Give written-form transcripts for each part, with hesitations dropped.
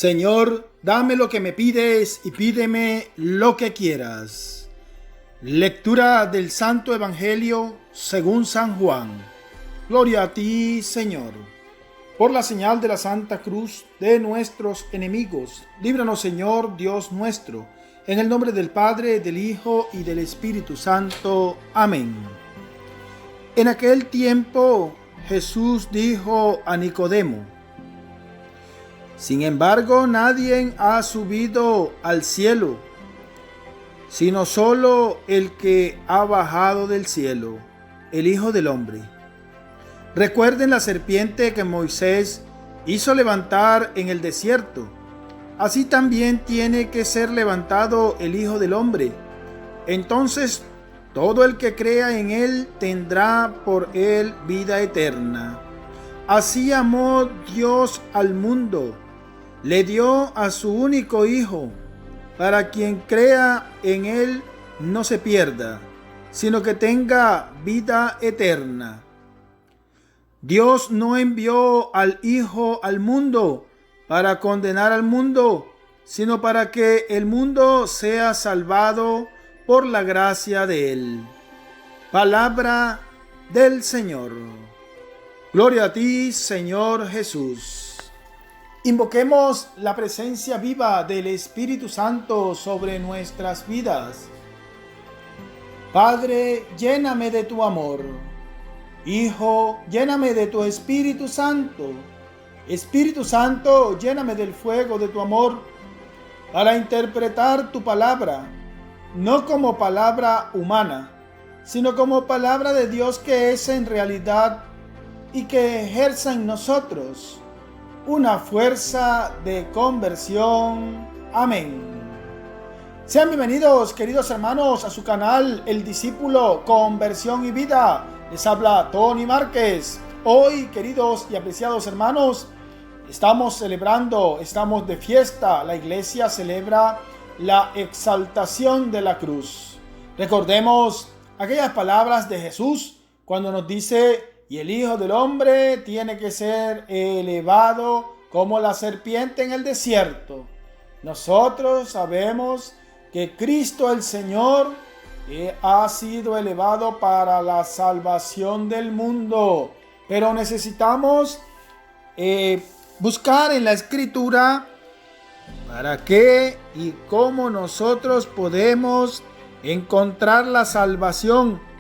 Señor, dame lo que me pides y pídeme lo que quieras. Lectura del Santo Evangelio según San Juan. Gloria a ti, Señor. Por la señal de la Santa Cruz de nuestros enemigos, líbranos, Señor, Dios nuestro, en el nombre del Padre, del Hijo y del Espíritu Santo. Amén. En aquel tiempo, Jesús dijo a Nicodemo: sin embargo, nadie ha subido al cielo, sino solo el que ha bajado del cielo, el Hijo del Hombre. Recuerden la serpiente que Moisés hizo levantar en el desierto. Así también tiene que ser levantado el Hijo del Hombre. Entonces todo el que crea en él tendrá por él vida eterna. Así amó Dios al mundo. Le dio a su único Hijo, para quien crea en él no se pierda, sino que tenga vida eterna. Dios no envió al Hijo al mundo para condenar al mundo, sino para que el mundo sea salvado por la gracia de él. Palabra del Señor. Gloria a ti, Señor Jesús. Invoquemos la presencia viva del Espíritu Santo sobre nuestras vidas. Padre, lléname de tu amor. Hijo, lléname de tu Espíritu Santo. Espíritu Santo, lléname del fuego de tu amor para interpretar tu palabra, no como palabra humana, sino como palabra de Dios que es en realidad y que ejerza en nosotros una fuerza de conversión. Amén. Sean bienvenidos, queridos hermanos, a su canal El Discípulo Conversión y Vida. Les habla Tony Márquez. Hoy, queridos y apreciados hermanos, estamos de fiesta. La iglesia celebra la exaltación de la cruz. Recordemos aquellas palabras de Jesús cuando nos dice: y el Hijo del Hombre tiene que ser elevado como la serpiente en el desierto. Nosotros sabemos que Cristo el Señor ha sido elevado para la salvación del mundo. Pero necesitamos buscar en la Escritura para qué y cómo nosotros podemos encontrar la salvación.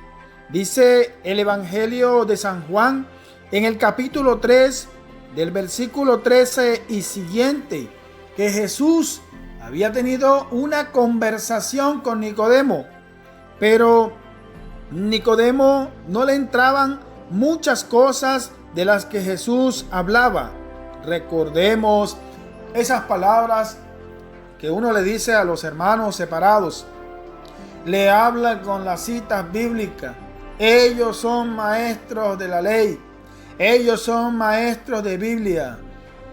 Dice el Evangelio de San Juan en el capítulo 3 del versículo 13 y siguiente, que Jesús había tenido una conversación con Nicodemo, pero Nicodemo no le entraban muchas cosas de las que Jesús hablaba. Recordemos esas palabras que uno le dice a los hermanos separados. Le habla con las citas bíblicas. Ellos son maestros de la ley, ellos son maestros de Biblia,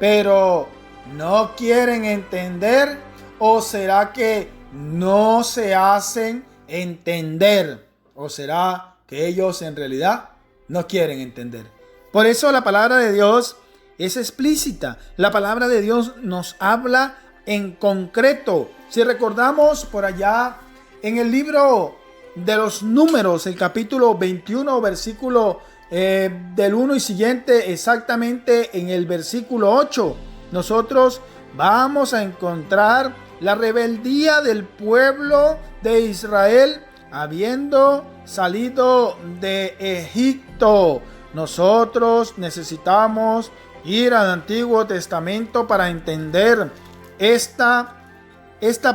pero no quieren entender, o será que no se hacen entender, o será que ellos en realidad no quieren entender. Por eso la palabra de Dios es explícita. La palabra de Dios nos habla en concreto. Si recordamos por allá en el libro de los Números, el capítulo 21, versículo del 1 y siguiente, exactamente en el versículo 8, nosotros vamos a encontrar la rebeldía del pueblo de Israel habiendo salido de Egipto. Nosotros necesitamos ir al Antiguo Testamento para entender esta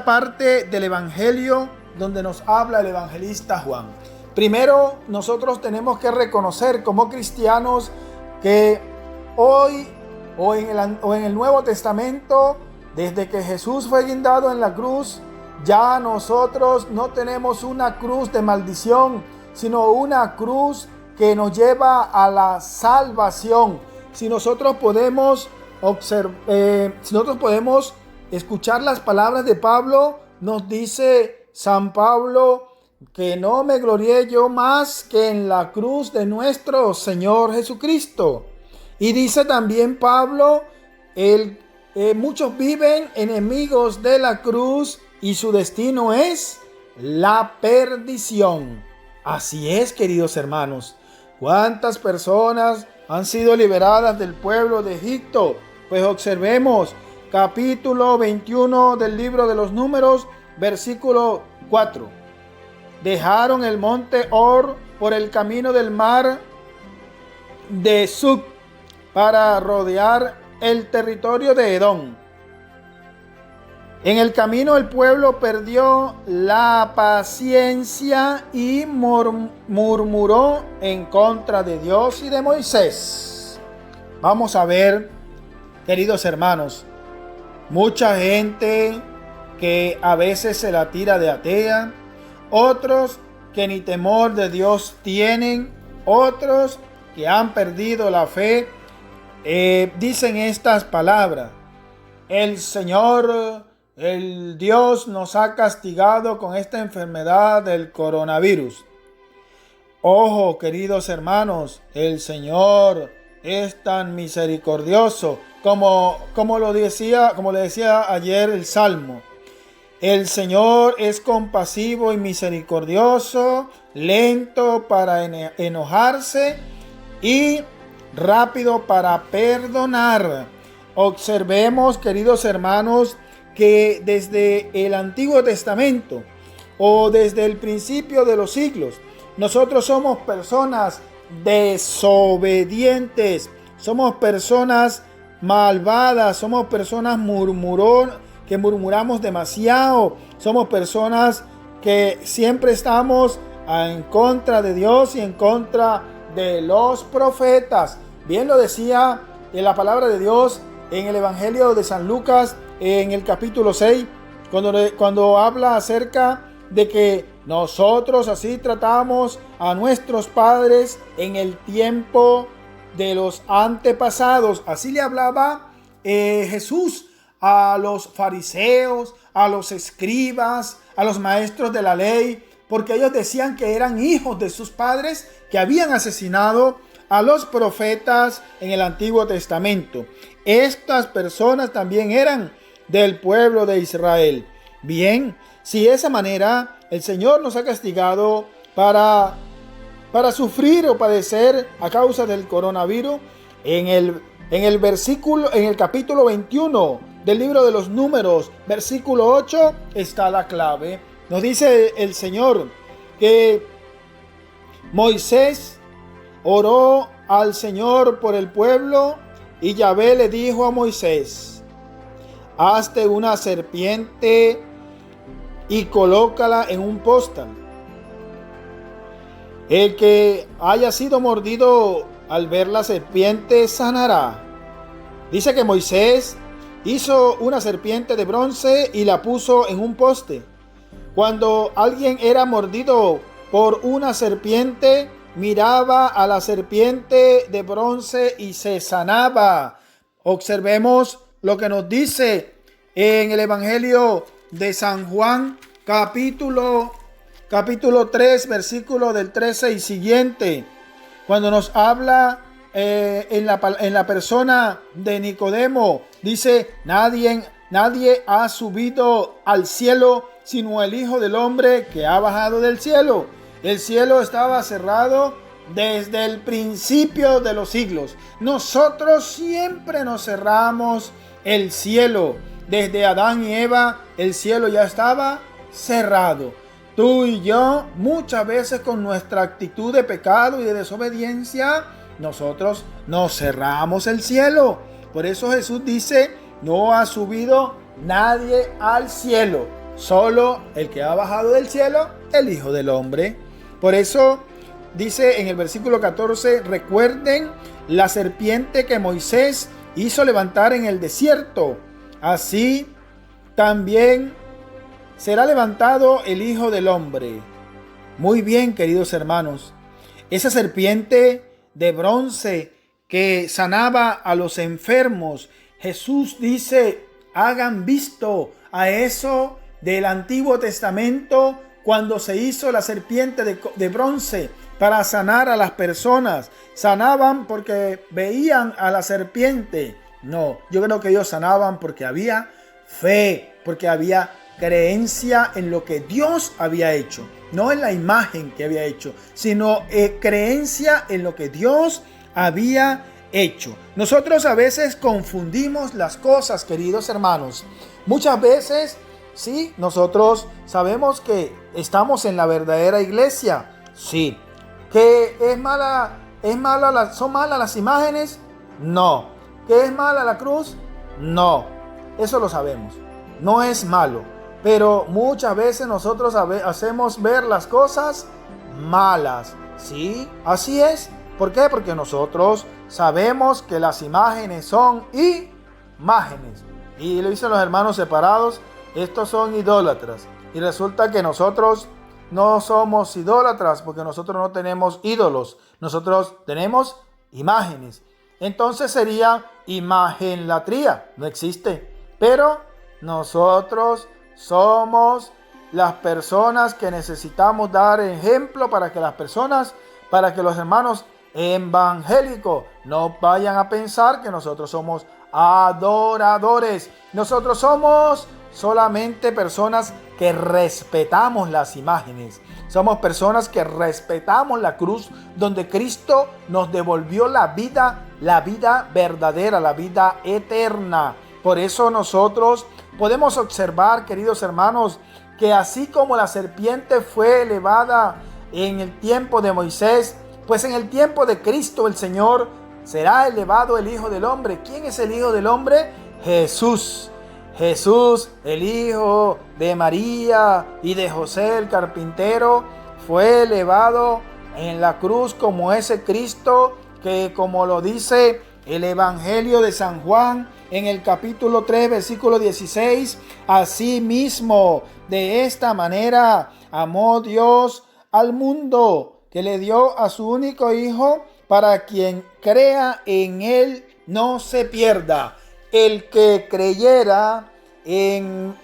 parte del Evangelio donde nos habla el evangelista Juan. Primero, nosotros tenemos que reconocer como cristianos que hoy o en el Nuevo Testamento, desde que Jesús fue guindado en la cruz, ya nosotros no tenemos una cruz de maldición, sino una cruz que nos lleva a la salvación. Si nosotros podemos escuchar las palabras de Pablo, nos dice San Pablo que no me glorié yo más que en la cruz de nuestro Señor Jesucristo. Y dice también Pablo, el muchos viven enemigos de la cruz y su destino es la perdición. Así es, queridos hermanos. ¿Cuántas personas han sido liberadas del pueblo de Egipto? Pues observemos capítulo 21 del libro de los Números, versículo 4. Dejaron el monte Hor por el camino del mar de Suk para rodear el territorio de Edom. En el camino el pueblo perdió la paciencia y murmuró en contra de Dios y de Moisés. Vamos a ver, queridos hermanos, mucha gente que a veces se la tira de atea, otros que ni temor de Dios tienen, otros que han perdido la fe, dicen estas palabras: el Señor, el Dios nos ha castigado con esta enfermedad del coronavirus. Ojo, queridos hermanos, el Señor es tan misericordioso como le decía ayer el Salmo. El Señor es compasivo y misericordioso, lento para enojarse y rápido para perdonar. Observemos, queridos hermanos, que desde el Antiguo Testamento o desde el principio de los siglos, nosotros somos personas desobedientes, somos personas malvadas, somos personas que murmuramos demasiado, somos personas que siempre estamos en contra de Dios y en contra de los profetas. Bien lo decía en la palabra de Dios en el Evangelio de San Lucas, en el capítulo 6, cuando habla acerca de que nosotros así tratamos a nuestros padres en el tiempo de los antepasados. Así le hablaba Jesús a los fariseos, a los escribas, a los maestros de la ley, porque ellos decían que eran hijos de sus padres que habían asesinado a los profetas en el Antiguo Testamento. Estas personas también eran del pueblo de Israel. Bien, si de esa manera el Señor nos ha castigado para sufrir o padecer a causa del coronavirus, en el capítulo 21 del libro de los Números, versículo 8, está la clave. Nos dice el Señor que Moisés oró al Señor por el pueblo y Yahvé le dijo a Moisés: hazte una serpiente y colócala en un postal. El que haya sido mordido al ver la serpiente sanará. Dice que Moisés hizo una serpiente de bronce y la puso en un poste. Cuando alguien era mordido por una serpiente, miraba a la serpiente de bronce y se sanaba. Observemos lo que nos dice en el Evangelio de San Juan, capítulo 3, versículo del 13 y siguiente, cuando nos habla en la persona de Nicodemo. Dice: nadie ha subido al cielo sino el Hijo del Hombre que ha bajado del cielo. El cielo estaba cerrado desde el principio de los siglos. Nosotros siempre nos cerramos el cielo. Desde Adán y Eva el cielo ya estaba cerrado. Tú y yo, muchas veces con nuestra actitud de pecado y de desobediencia, nosotros nos cerramos el cielo. Por eso Jesús dice: no ha subido nadie al cielo, solo el que ha bajado del cielo, el Hijo del Hombre. Por eso dice en el versículo 14: recuerden la serpiente que Moisés hizo levantar en el desierto. Así también será levantado el Hijo del Hombre. Muy bien, queridos hermanos. Esa serpiente de bronce que sanaba a los enfermos, Jesús dice: hagan visto a eso del Antiguo Testamento, cuando se hizo la serpiente de bronce para sanar a las personas. Sanaban porque veían a la serpiente, No, yo creo que ellos sanaban porque había fe, porque había creencia en lo que Dios había hecho, no en la imagen que había hecho, sino creencia en lo que Dios había hecho. Nosotros a veces confundimos las cosas, queridos hermanos. Muchas veces, sí, nosotros sabemos que estamos en la verdadera iglesia, sí. ¿Que son malas las imágenes? No. ¿Que es mala la cruz? No. Eso lo sabemos. No es malo. Pero muchas veces nosotros hacemos ver las cosas malas. ¿Sí? Así es. ¿Por qué? Porque nosotros sabemos que las imágenes son imágenes. Y lo dicen los hermanos separados, estos son idólatras. Y resulta que nosotros no somos idólatras porque nosotros no tenemos ídolos. Nosotros tenemos imágenes. Entonces sería imagenlatría. No existe. Pero nosotros somos las personas que necesitamos dar ejemplo para que los hermanos evangélicos no vayan a pensar que nosotros somos adoradores. Nosotros somos solamente personas que respetamos las imágenes. Somos personas que respetamos la cruz donde Cristo nos devolvió la vida verdadera, la vida eterna. Por eso nosotros podemos observar, queridos hermanos, que así como la serpiente fue elevada en el tiempo de Moisés, pues en el tiempo de Cristo el Señor será elevado el Hijo del Hombre. ¿Quién es el Hijo del Hombre? Jesús. Jesús, el hijo de María y de José el carpintero, fue elevado en la cruz como ese Cristo que, como lo dice el Evangelio de San Juan en el capítulo 3, versículo 16, así mismo, de esta manera, amó Dios al mundo, que le dio a su único Hijo, para quien crea en Él no se pierda. El que creyera en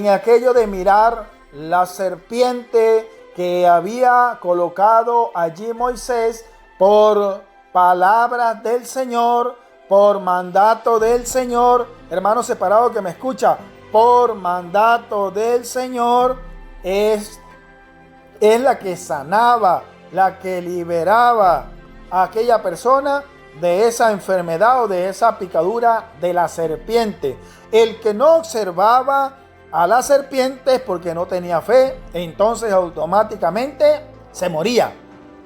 aquello de mirar la serpiente que había colocado allí Moisés por palabras del Señor, por mandato del Señor, hermano separado que me escucha, por mandato del Señor, es la que sanaba, la que liberaba a aquella persona de esa enfermedad o de esa picadura de la serpiente. El que no observaba a la serpiente es porque no tenía fe, entonces automáticamente se moría.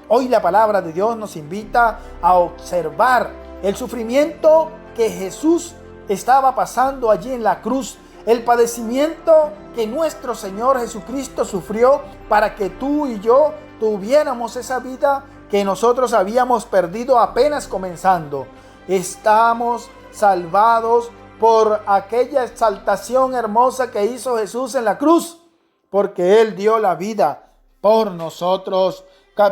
Hoy la palabra de Dios nos invita a observar el sufrimiento que Jesús estaba pasando allí en la cruz, el padecimiento que nuestro Señor Jesucristo sufrió para que tú y yo tuviéramos esa vida que nosotros habíamos perdido apenas comenzando. Estamos salvados por aquella exaltación hermosa que hizo Jesús en la cruz, porque Él dio la vida por nosotros.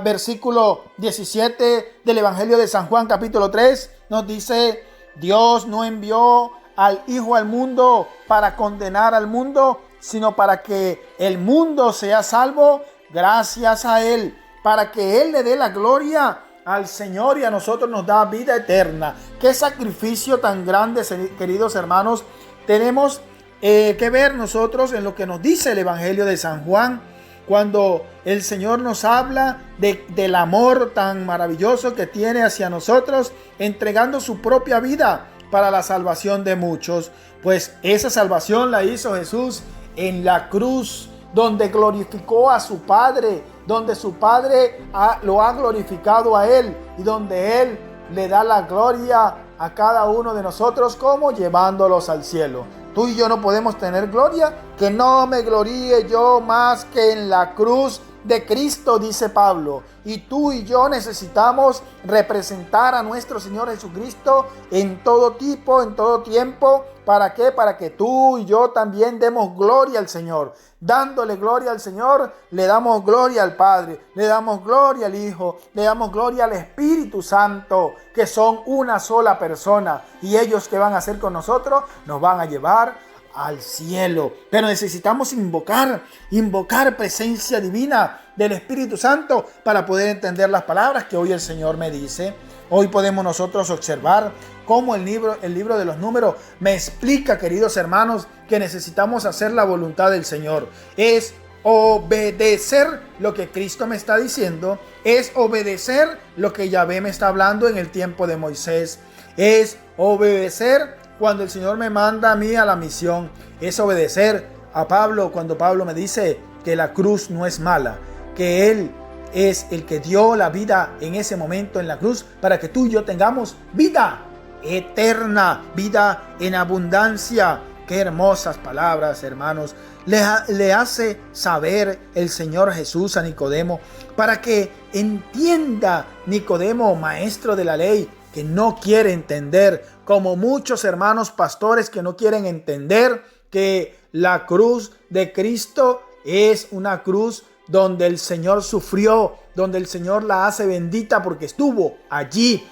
Versículo 17 del Evangelio de San Juan, capítulo 3, nos dice: Dios no envió al Hijo al mundo para condenar al mundo, sino para que el mundo sea salvo gracias a Él, para que Él le dé la gloria al Señor y a nosotros nos da vida eterna. Qué sacrificio tan grande, queridos hermanos, tenemos que ver nosotros en lo que nos dice el Evangelio de San Juan, cuando el Señor nos habla del amor tan maravilloso que tiene hacia nosotros, entregando su propia vida para la salvación de muchos. Pues esa salvación la hizo Jesús en la cruz, donde glorificó a su Padre, donde su Padre lo ha glorificado a Él y donde Él le da la gloria a cada uno de nosotros, como llevándolos al cielo. Tú y yo no podemos tener gloria, que no me gloríe yo más que en la cruz de Cristo, dice Pablo. Y tú y yo necesitamos representar a nuestro Señor Jesucristo en todo tipo, en todo tiempo. ¿Para qué? Para que tú y yo también demos gloria al Señor. Dándole gloria al Señor, le damos gloria al Padre, le damos gloria al Hijo, le damos gloria al Espíritu Santo, que son una sola persona. Y ellos que van a hacer con nosotros, nos van a llevar al cielo. Pero necesitamos invocar presencia divina del Espíritu Santo para poder entender las palabras que hoy el Señor me dice. Hoy podemos nosotros observar cómo el libro de los Números me explica, queridos hermanos, que necesitamos hacer la voluntad del Señor. Es obedecer lo que Cristo me está diciendo, es obedecer lo que Yahvé me está hablando en el tiempo de Moisés, es obedecer cuando el Señor me manda a mí a la misión, es obedecer a Pablo cuando Pablo me dice que la cruz no es mala, que Él es el que dio la vida en ese momento en la cruz para que tú y yo tengamos vida eterna, vida en abundancia. Qué hermosas palabras, hermanos, le hace saber el Señor Jesús a Nicodemo, para que entienda Nicodemo, maestro de la ley, que no quiere entender, como muchos hermanos pastores que no quieren entender que la cruz de Cristo es una cruz donde el Señor sufrió, donde el Señor la hace bendita porque estuvo allí.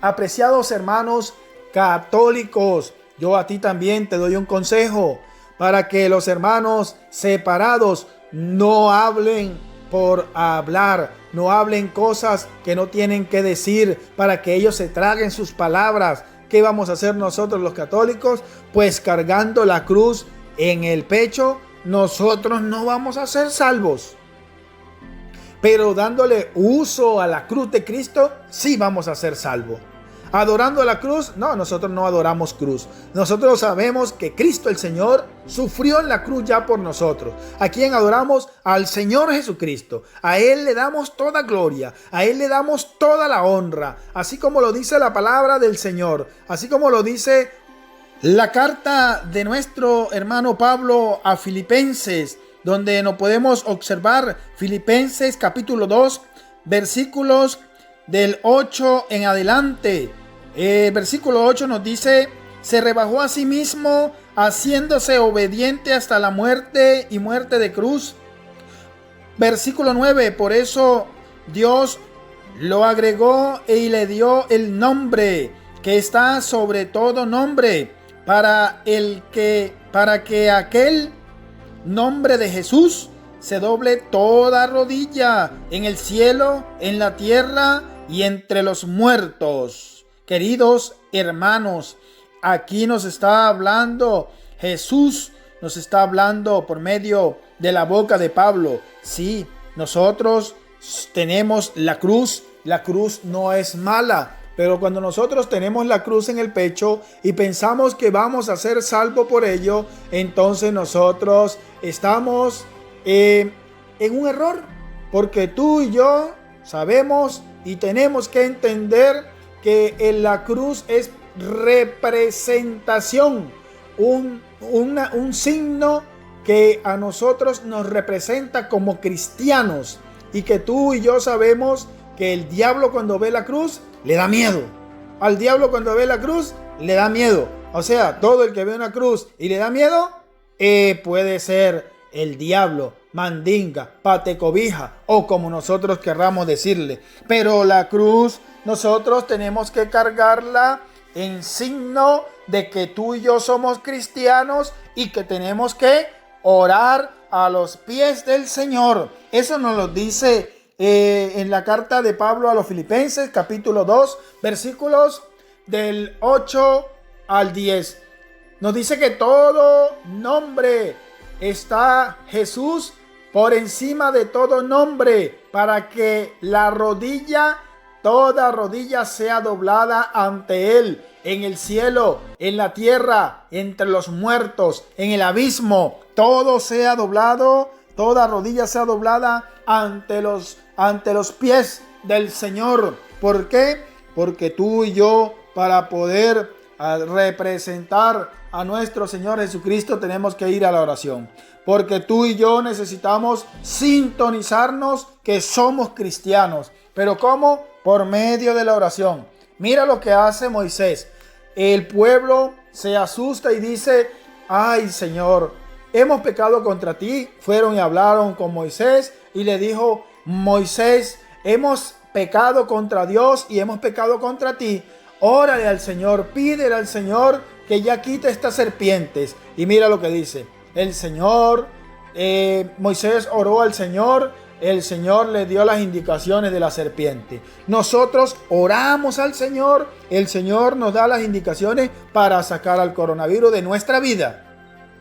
Apreciados hermanos católicos, yo a ti también te doy un consejo para que los hermanos separados no hablen por hablar, no hablen cosas que no tienen que decir, para que ellos se traguen sus palabras. ¿Qué vamos a hacer nosotros los católicos? Pues cargando la cruz en el pecho, nosotros no vamos a ser salvos. Pero dándole uso a la cruz de Cristo, sí vamos a ser salvos. Adorando la cruz, no, nosotros no adoramos cruz. Nosotros sabemos que Cristo el Señor sufrió en la cruz ya por nosotros. ¿A quién adoramos? Al Señor Jesucristo. A Él le damos toda gloria, a Él le damos toda la honra, así como lo dice la palabra del Señor, así como lo dice la carta de nuestro hermano Pablo a Filipenses, donde nos podemos observar Filipenses capítulo 2, versículos del 8 en adelante. Versículo 8 nos dice: se rebajó a sí mismo, haciéndose obediente hasta la muerte y muerte de cruz. Versículo 9: por eso Dios lo agregó y le dio el nombre que está sobre todo nombre, para que aquel nombre de Jesús se doble toda rodilla en el cielo, en la tierra y entre los muertos. Queridos hermanos, aquí nos está hablando Jesús, nos está hablando por medio de la boca de Pablo. Sí, nosotros tenemos la cruz no es mala. Pero cuando nosotros tenemos la cruz en el pecho y pensamos que vamos a ser salvos por ello, entonces nosotros estamos en un error. Porque tú y yo sabemos y tenemos que entender que en la cruz es representación, un signo que a nosotros nos representa como cristianos. Y que tú y yo sabemos que el diablo cuando ve la cruz le da miedo. Al diablo cuando ve la cruz le da miedo. O sea, todo el que ve una cruz y le da miedo puede ser el diablo, mandinga, patecobija o como nosotros querramos decirle. Pero la cruz nosotros tenemos que cargarla en signo de que tú y yo somos cristianos y que tenemos que orar a los pies del Señor. Eso nos lo dice en la carta de Pablo a los Filipenses, capítulo 2, versículos del 8 al 10. Nos dice que todo nombre está Jesús por encima de todo nombre, para que toda rodilla sea doblada ante Él, en el cielo, en la tierra, entre los muertos, en el abismo. Todo sea doblado, toda rodilla sea doblada ante los pies del Señor. ¿Por qué? Porque tú y yo, para poder representar a nuestro Señor Jesucristo, tenemos que ir a la oración. Porque tú y yo necesitamos sintonizarnos que somos cristianos. ¿Pero cómo? Por medio de la oración. Mira lo que hace Moisés. El pueblo se asusta y dice: ay, Señor, hemos pecado contra ti. Fueron y hablaron con Moisés y le dijo: Moisés, hemos pecado contra Dios y hemos pecado contra ti. Órale al Señor, pídele al Señor que ya quite estas serpientes. Y mira lo que dice el Señor. Moisés oró al Señor. el Señor le dio las indicaciones de la serpiente. Nosotros oramos al Señor, el Señor nos da las indicaciones para sacar al coronavirus de nuestra vida,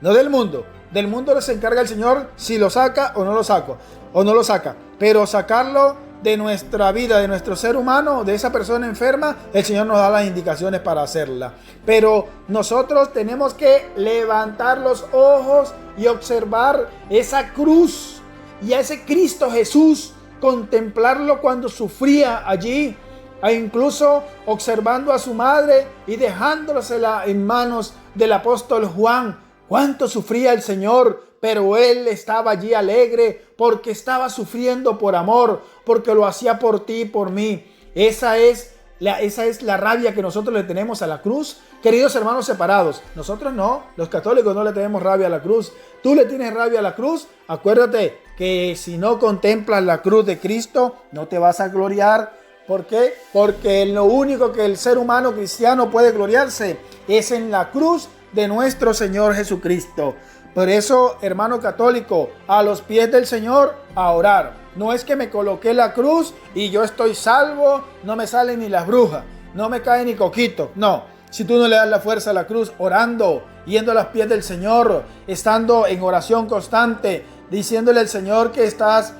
no del mundo. Del mundo se encarga el Señor si lo saca o no lo saca. Pero sacarlo de nuestra vida, de nuestro ser humano, de esa persona enferma, el Señor nos da las indicaciones para hacerla. Pero nosotros tenemos que levantar los ojos y observar esa cruz y a ese Cristo Jesús, contemplarlo cuando sufría allí, e incluso observando a su madre y dejándosela en manos del apóstol Juan. Cuánto sufría el Señor, pero Él estaba allí alegre porque estaba sufriendo por amor, porque lo hacía por ti y por mí. Esa es la rabia que nosotros le tenemos a la cruz. Queridos hermanos separados, nosotros no, los católicos no le tenemos rabia a la cruz. Tú le tienes rabia a la cruz. Acuérdate que si no contemplas la cruz de Cristo, no te vas a gloriar. ¿Por qué? Porque lo único que el ser humano cristiano puede gloriarse es en la cruz de nuestro Señor Jesucristo. Por eso, hermano católico, a los pies del Señor a orar. No es que me coloqué la cruz y yo estoy salvo, no me salen ni las brujas, no me cae ni coquito. No, si tú no le das la fuerza a la cruz, orando, yendo a los pies del Señor, estando en oración constante, diciéndole al Señor que estás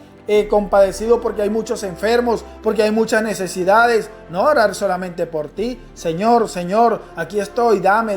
compadecido porque hay muchos enfermos, porque hay muchas necesidades. No orar solamente por ti. Señor, aquí estoy, dame.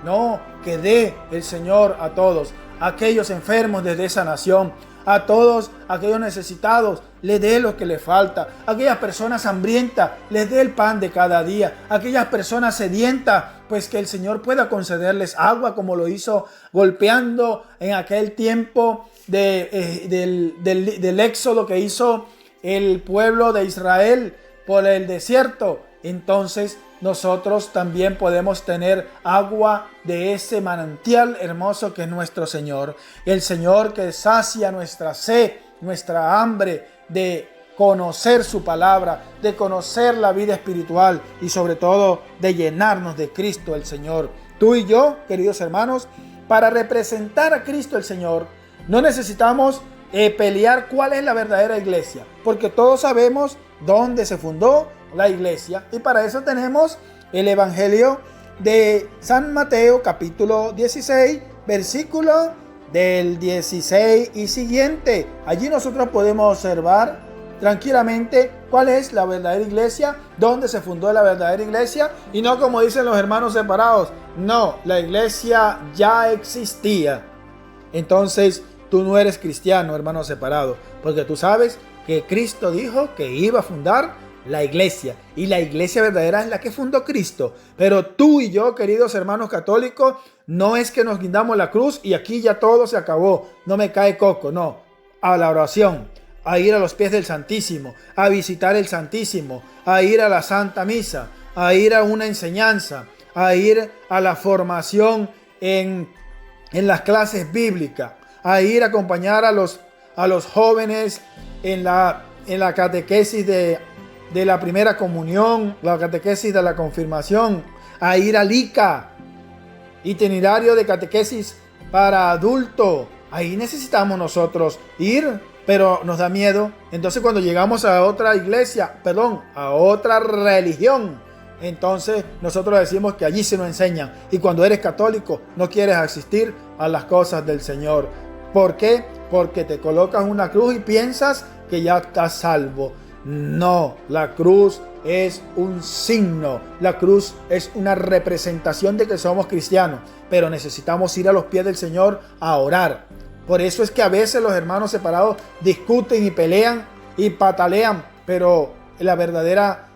No, que dé el Señor a todos aquellos enfermos desde esa nación, a todos aquellos necesitados, le dé lo que le falta. Aquellas personas hambrientas, les dé el pan de cada día. Aquellas personas sedientas, pues que el Señor pueda concederles agua, como lo hizo golpeando en aquel tiempo del éxodo que hizo el pueblo de Israel por el desierto. Entonces nosotros también podemos tener agua de ese manantial hermoso que es nuestro Señor. El Señor que sacia nuestra sed, nuestra hambre de conocer su palabra, de conocer la vida espiritual y sobre todo de llenarnos de Cristo el Señor. Tú y yo, queridos hermanos, para representar a Cristo el Señor, no necesitamos pelear cuál es la verdadera iglesia, porque todos sabemos dónde se fundó la iglesia, y para eso tenemos el Evangelio de San Mateo, capítulo 16, versículo del 16 y siguiente. Allí nosotros podemos observar tranquilamente cuál es la verdadera iglesia, dónde se fundó la verdadera iglesia, y no como dicen los hermanos separados. No, la iglesia ya existía. Entonces tú no eres cristiano, hermano separado, porque tú sabes que Cristo dijo que iba a fundar la iglesia, y la iglesia verdadera es la que fundó Cristo. Pero tú y yo, queridos hermanos católicos, no es que nos guindamos la cruz y aquí ya todo se acabó, no me cae coco. No, a la oración, a ir a los pies del Santísimo, a visitar el Santísimo, a ir a la Santa Misa, a ir a una enseñanza, a ir a la formación en las clases bíblicas, a ir a acompañar a los jóvenes en la catequesis de la primera comunión, la catequesis de la confirmación, a ir al ICA, itinerario de catequesis para adultos. Ahí necesitamos nosotros ir, pero nos da miedo. Entonces cuando llegamos a otra iglesia, a otra religión, entonces nosotros decimos que allí se nos enseñan. Y cuando eres católico no quieres asistir a las cosas del Señor. ¿Por qué? Porque te colocas una cruz y piensas que ya estás salvo. No, la cruz es un signo, la cruz es una representación de que somos cristianos, pero necesitamos ir a los pies del Señor a orar. Por eso es que a veces los hermanos separados discuten y pelean y patalean, pero la verdadera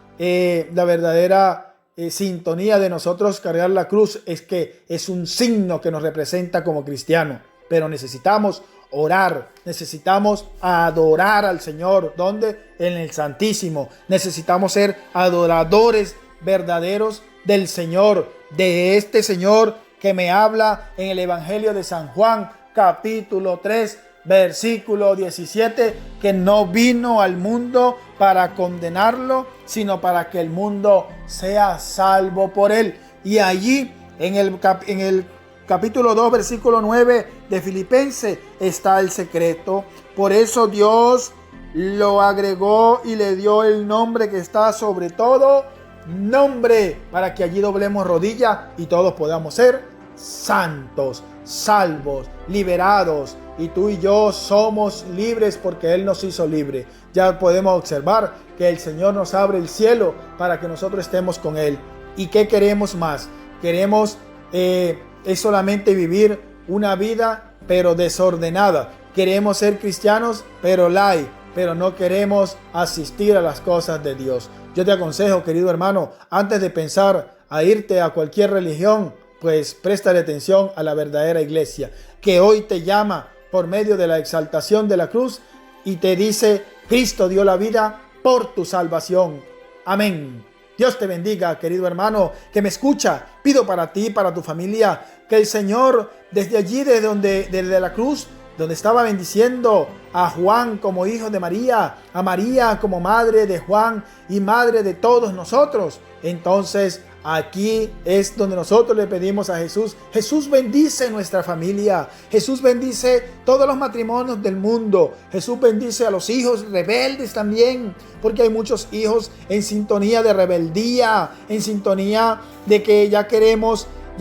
sintonía de nosotros cargar la cruz es que es un signo que nos representa como cristianos. Pero necesitamos orar, necesitamos adorar al Señor. ¿Dónde? En el Santísimo. Necesitamos ser adoradores verdaderos del Señor, de este Señor que me habla en el Evangelio de San Juan, capítulo 3, versículo 17, que no vino al mundo para condenarlo, sino para que el mundo sea salvo por él. Y allí en el capítulo 2, versículo 9 de Filipenses está el secreto. Por eso Dios lo agregó y le dio el nombre que está sobre todo nombre, para que allí doblemos rodilla y todos podamos ser santos, salvos, liberados. Y tú y yo somos libres porque Él nos hizo libre. Ya podemos observar que el Señor nos abre el cielo para que nosotros estemos con Él. ¿Y qué queremos más? Queremos es solamente vivir una vida pero desordenada. Queremos ser cristianos pero light, pero no queremos asistir a las cosas de Dios. Yo te aconsejo, querido hermano, antes de pensar a irte a cualquier religión, pues préstale atención a la verdadera iglesia, que hoy te llama por medio de la exaltación de la cruz y te dice: Cristo dio la vida por tu salvación. Amén. Dios te bendiga, querido hermano que me escucha. Pido para ti, para tu familia, que el Señor desde allí, desde la cruz, donde estaba bendiciendo a Juan como hijo de María, a María como madre de Juan y madre de todos nosotros, entonces aquí es donde nosotros le pedimos a Jesús. Jesús bendice nuestra familia. Jesús bendice todos los matrimonios del mundo. Jesús bendice a los hijos rebeldes también, porque hay muchos hijos en sintonía de rebeldía, en sintonía de que ya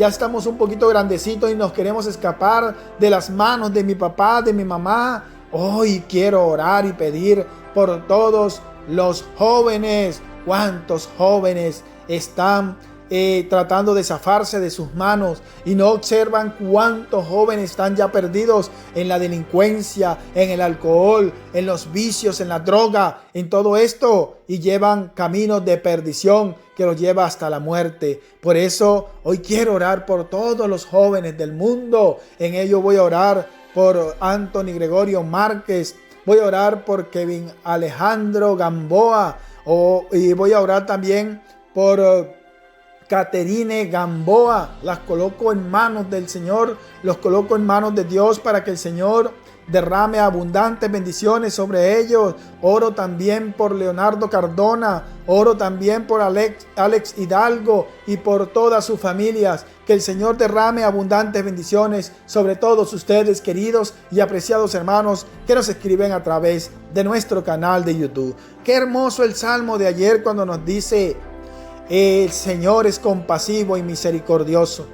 estamos un poquito grandecitos y nos queremos escapar de las manos de mi papá, de mi mamá. Hoy quiero orar y pedir por todos los jóvenes. ¿Cuántos jóvenes están tratando de zafarse de sus manos y no observan cuántos jóvenes están ya perdidos en la delincuencia, en el alcohol, en los vicios, en la droga, en todo esto, y llevan caminos de perdición que los lleva hasta la muerte? Por eso hoy quiero orar por todos los jóvenes del mundo. En ello voy a orar por Anthony Gregorio Márquez, voy a orar por Kevin Alejandro Gamboa, y voy a orar también por Caterine Gamboa. Las coloco en manos del Señor, los coloco en manos de Dios para que el Señor derrame abundantes bendiciones sobre ellos. Oro también por Leonardo Cardona, oro también por Alex Hidalgo y por todas sus familias. Que el Señor derrame abundantes bendiciones sobre todos ustedes, queridos y apreciados hermanos que nos escriben a través de nuestro canal de YouTube. Qué hermoso el salmo de ayer cuando nos dice: el Señor es compasivo y misericordioso.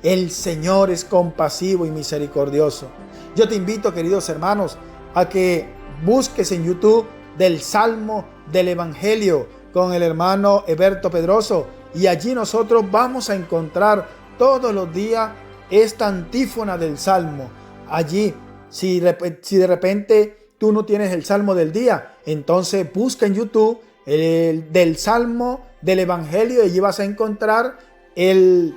El Señor es compasivo y misericordioso. Yo te invito, queridos hermanos, a que busques en YouTube del Salmo del Evangelio con el hermano Eberto Pedroso, y allí nosotros vamos a encontrar todos los días esta antífona del Salmo. Allí, si de repente tú no tienes el Salmo del día, entonces busca en YouTube del Salmo del Evangelio, y allí vas a encontrar el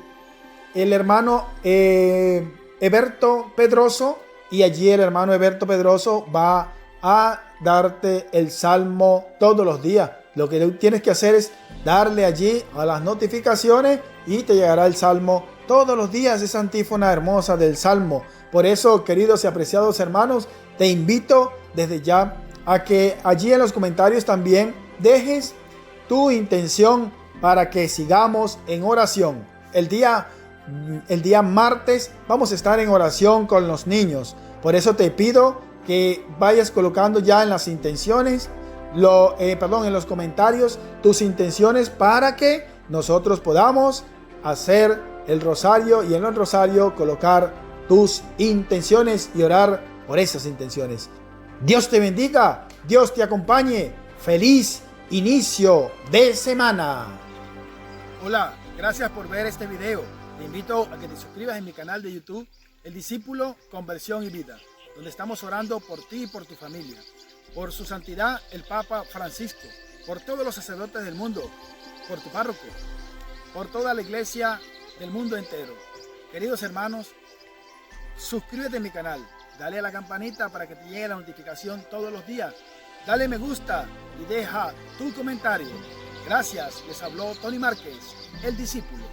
hermano Eberto Pedroso, y allí el hermano Eberto Pedroso va a darte el Salmo todos los días. Lo que tienes que hacer es darle allí a las notificaciones y te llegará el Salmo todos los días, esa antífona hermosa del Salmo. Por eso, queridos y apreciados hermanos, te invito desde ya a que allí en los comentarios también dejes tu intención para que sigamos en oración. El día martes vamos a estar en oración con los niños. Por eso te pido que vayas colocando ya en las intenciones, en los comentarios, tus intenciones para que nosotros podamos hacer el rosario, y en el rosario colocar tus intenciones y orar por esas intenciones. Dios te bendiga, Dios te acompañe. Feliz inicio de semana. Hola, gracias por ver este video. Te invito a que te suscribas en mi canal de YouTube, El Discípulo, Conversión y Vida, donde estamos orando por ti y por tu familia, por su santidad el Papa Francisco, por todos los sacerdotes del mundo, por tu párroco, por toda la iglesia del mundo entero. Queridos hermanos, suscríbete a mi canal, dale a la campanita para que te llegue la notificación todos los días. Dale me gusta y deja tu comentario. Gracias, les habló Tony Márquez, El Discípulo.